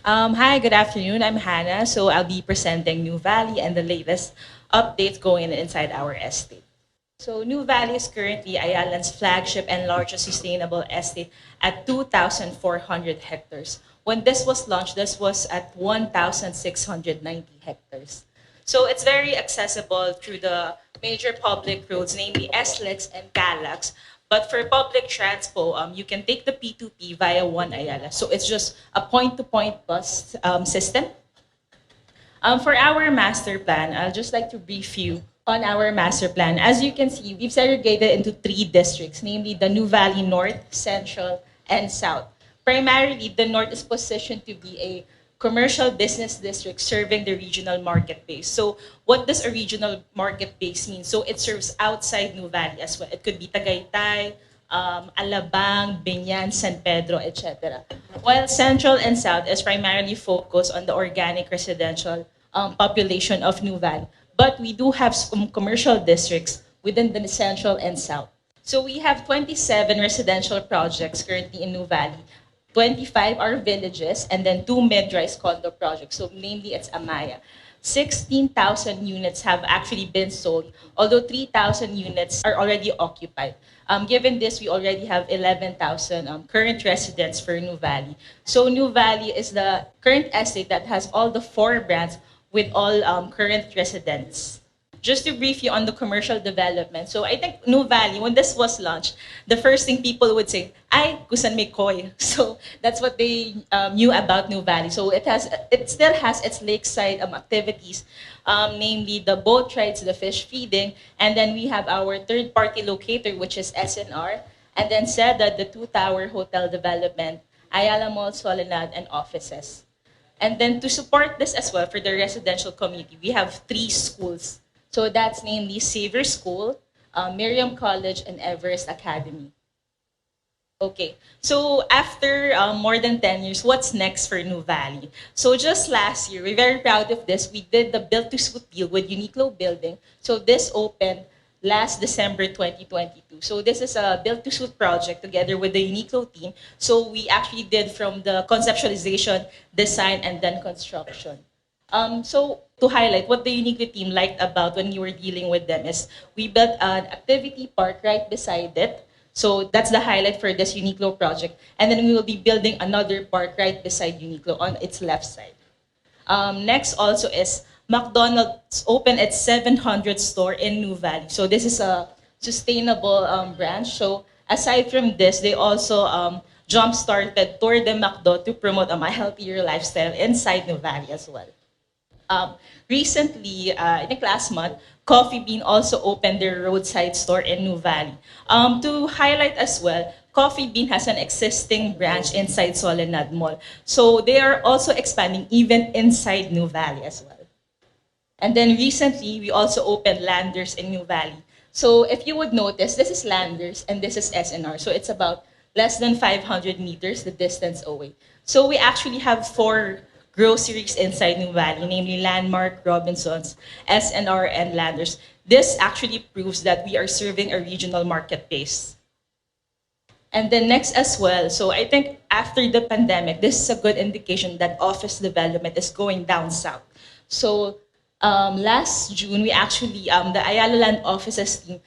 Hi, good afternoon. I'm Hannah. So I'll be presenting New Valley and the latest updates going inside our estate. So New Valley is currently Ayala's flagship and largest sustainable estate at 2,400 hectares. When this was launched, this was at 1,690 hectares. So it's very accessible through the major public roads, namely SLEX and CALAX. But for public transpo, you can take the P2P via One Ayala. So it's just a point-to-point bus system. For our master plan, I'll just like to brief you on our master plan. As you can see, we've segregated into three districts, namely the New Valley North, Central, and South. Primarily, the North is positioned to be a commercial business district serving the regional market base. So what does a regional market base mean? So it serves outside New Valley as well. It could be Tagaytay, Alabang, Binyan, San Pedro, etc. While Central and South is primarily focused on the organic residential population of New Valley. But we do have some commercial districts within the Central and South. So we have 27 residential projects currently in New Valley. 25 are villages, and then 2 mid-rise condo projects. So namely, it's Amaya. 16,000 units have actually been sold, although 3,000 units are already occupied. Given this, we already have 11,000 current residents for New Valley. So New Valley is the current estate that has all the 4 brands with all current residents. Just to brief you on the commercial development. So I think New Valley, when this was launched, the first thing people would say, ay, kusan may koi. So that's what they knew about New Valley. So it still has its lakeside activities, namely the boat rides, the fish feeding, and then we have our third-party locator, which is SNR, and then SEDA, the 2-tower hotel development, Ayala Mall, Soledad, and offices. And then to support this as well for the residential community, we have 3 schools. So that's namely Xavier School, Miriam College, and Everest Academy. Okay, so after more than 10 years, what's next for New Valley? So just last year, we're very proud of this. We did the build-to-suit deal with Uniqlo Building. So this opened last December 2022. So this is a build-to-suit project together with the Uniqlo team. So we actually did from the conceptualization, design, and then construction. So to highlight what the Uniqlo team liked about when you were dealing with them is we built an activity park right beside it. So that's the highlight for this Uniqlo project. And then we will be building another park right beside Uniqlo on its left side. Next also is McDonald's opened its 700th store in New Valley. So this is a sustainable branch. So aside from this, they also jump-started Tour de McDo to promote a healthier lifestyle inside New Valley as well. Recently, I think last month, Coffee Bean also opened their roadside store in New Valley. To highlight as well, Coffee Bean has an existing branch inside Soledad Mall. So they are also expanding even inside New Valley as well. And then recently, we also opened Landers in New Valley. So if you would notice, this is Landers and this is SNR. So it's about less than 500 meters the distance away. So we actually have 4 groceries inside New Valley, namely Landmark, Robinsons, SNR, and Landers. This actually proves that we are serving a regional market base. And then next as well, so I think after the pandemic, this is a good indication that office development is going down south. So last June, we actually, the Ayala Land Offices team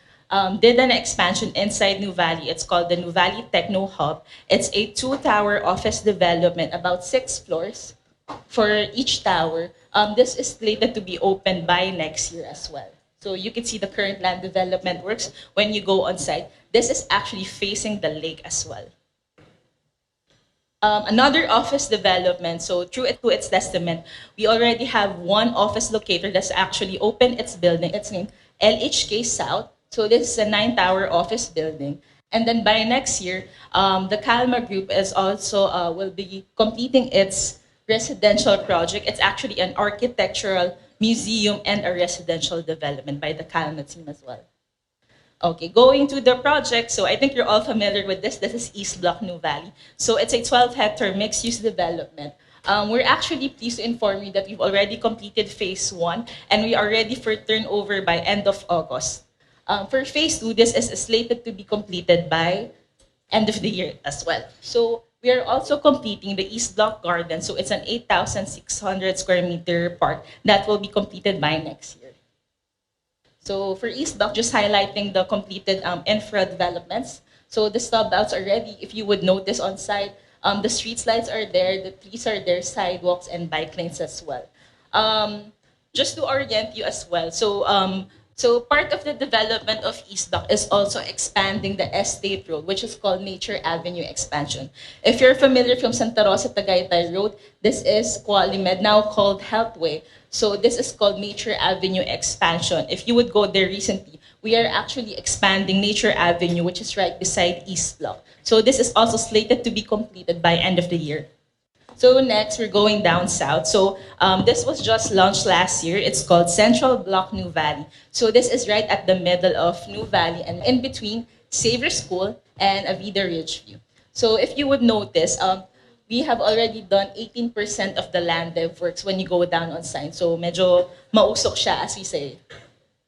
did an expansion inside New Valley. It's called the New Valley Techno Hub. It's a 2-tower office development, about 6 floors for each tower. This is slated to be open by next year as well. So you can see the current land development works when you go on site. This is actually facing the lake as well. Another office development, so true to its testament, we already have 1 office locator that's actually opened its building. It's named LHK South. So this is a 9-tower office building. And then by next year, the Calma Group is also will be completing its residential project. It's actually an architectural museum and a residential development by the Calma team as well. Okay, going to the project, so I think you're all familiar with this. This is East Block New Valley. So it's a 12-hectare mixed-use development. We're actually pleased to inform you that we've already completed phase 1 and we are ready for turnover by end of August. For phase 2, this is slated to be completed by end of the year as well. So We are also completing the East Block Garden. So it's an 8,600 square meter park that will be completed by next year. So for East Block, just highlighting the completed infra developments. So the stub outs are ready. If you would notice on site, the street lights are there, the trees are there, sidewalks and bike lanes as well. Just to orient you as well, so part of the development of East Block is also expanding the estate road, which is called Nature Avenue Expansion. If you're familiar from Santa Rosa Tagaytay Road, this is Qualimed, now called Healthway. So this is called Nature Avenue Expansion. If you would go there recently, we are actually expanding Nature Avenue, which is right beside East Block. So this is also slated to be completed by end of the year. So next, we're going down south. So this was just launched last year. It's called Central Block New Valley. So this is right at the middle of New Valley and in between Xavier School and Avida Ridgeview. So if you would notice, we have already done 18% of the land dev works when you go down on site. So medyo mausok siya, as we say.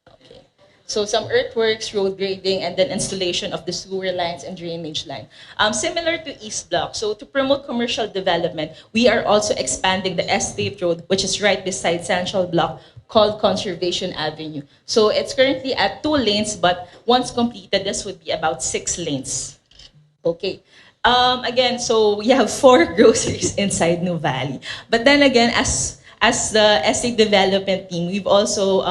Okay. So some earthworks, road grading, and then installation of the sewer lines and drainage line. Similar to East Block, so to promote commercial development, we are also expanding the estate road, which is right beside Central Block, called Conservation Avenue. So it's currently at 2 lanes, but once completed, this would be about 6 lanes. Okay. Again, so we have 4 groceries inside New Valley. But then again, as the estate development team, we've also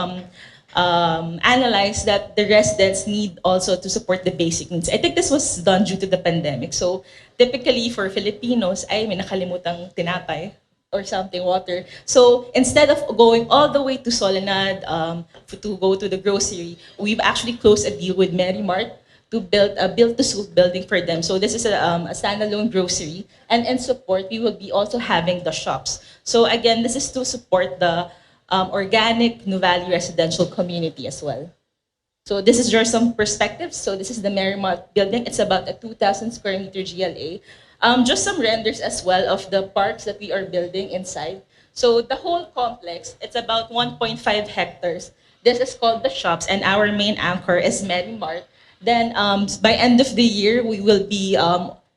analyzed that the residents need also to support the basic needs. I think this was done due to the pandemic. So typically for Filipinos, ay may nakalimutang tinapay or something, water. So instead of going all the way to Soledad to go to the grocery, we've actually closed a deal with Mary Mart to build a build-to-suit building for them. So this is a standalone grocery. And in support, we will be also having the shops. So again, this is to support the organic Nuvali residential community as well. So this is just some perspectives. So this is the Marymount building. It's about a 2,000 square meter GLA. Just some renders as well of the parks that we are building inside. So the whole complex, it's about 1.5 hectares. This is called the shops, and our main anchor is Marymart. Then by end of the year, we will be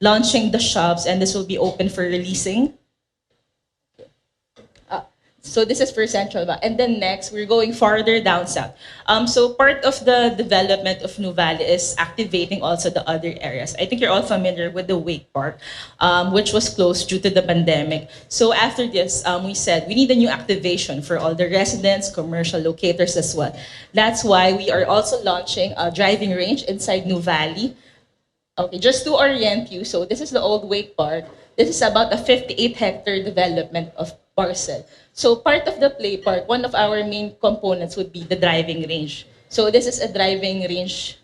launching the shops, and this will be open for releasing. So this is for Central Bank. And then next, we're going farther down south. So part of the development of Nuvali is activating also the other areas. I think you're all familiar with the Wake Park, which was closed due to the pandemic. So after this, we said we need a new activation for all the residents, commercial locators as well. That's why we are also launching a driving range inside Nuvali. Okay, just to orient you, so this is the old Wake Park. This is about a 58-hectare development of parcel. So part of the play park, one of our main components would be the driving range. So this is a driving range.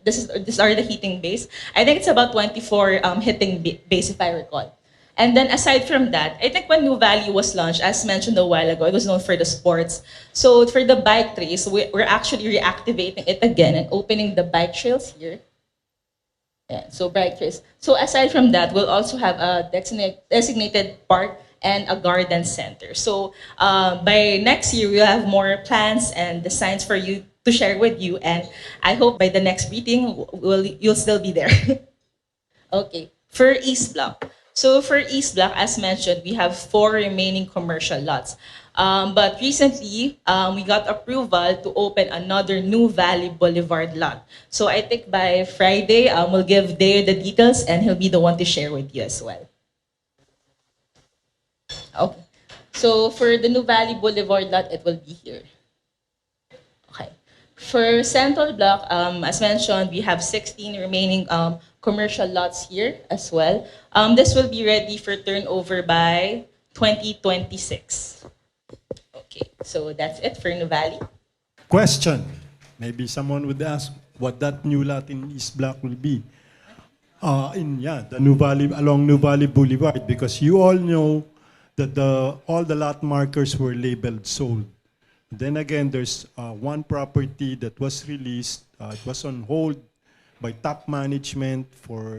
These are the heating bays. I think it's about 24 hitting bays if I recall. And then aside from that, I think when New Valley was launched, as mentioned a while ago, it was known for the sports. So for the bike trails, we're actually reactivating it again and opening the bike trails here. Yeah, so bike trails. So aside from that, we'll also have a designated park and a garden center. So by next year, we'll have more plans and designs for you to share with you. And I hope by the next meeting, you'll still be there. Okay, for East Block. So for East Block, as mentioned, we have 4 remaining commercial lots. But recently, we got approval to open another New Valley Boulevard lot. So I think by Friday, we'll give Dave the details and he'll be the one to share with you as well. Okay. So for the New Valley Boulevard lot, it will be here. Okay. For Central Block, as mentioned, we have 16 remaining commercial lots here as well. This will be ready for turnover by 2026. Okay, so that's it for New Valley. Question. Maybe someone would ask what that new lot in East Block will be. The New Valley, along New Valley Boulevard, because you all know that all the lot markers were labeled sold. Then again, there's one property that was released. It was on hold by top management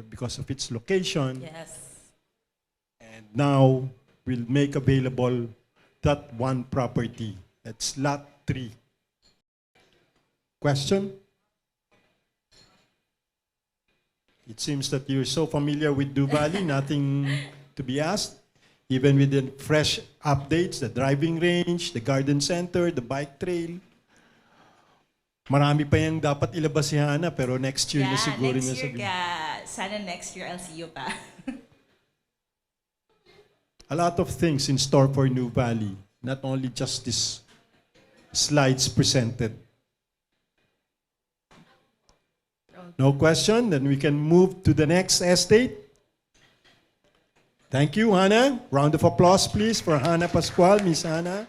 because of its location. Yes. And now we'll make available that one property. That's lot 3. Question? It seems that you're so familiar with Nuvali, nothing to be asked. Even with the fresh updates, the driving range, the garden center, the bike trail. Marami pa yung dapat ilabas si Hana, pero next year na siguro next niya year sabihin. sana next year I'll see you pa. A lot of things in store for Nuvali, not only just these slides presented. No question? Then we can move to the next estate. Thank you, Hana. Round of applause, please, for Hana Pascual, Miss Hana.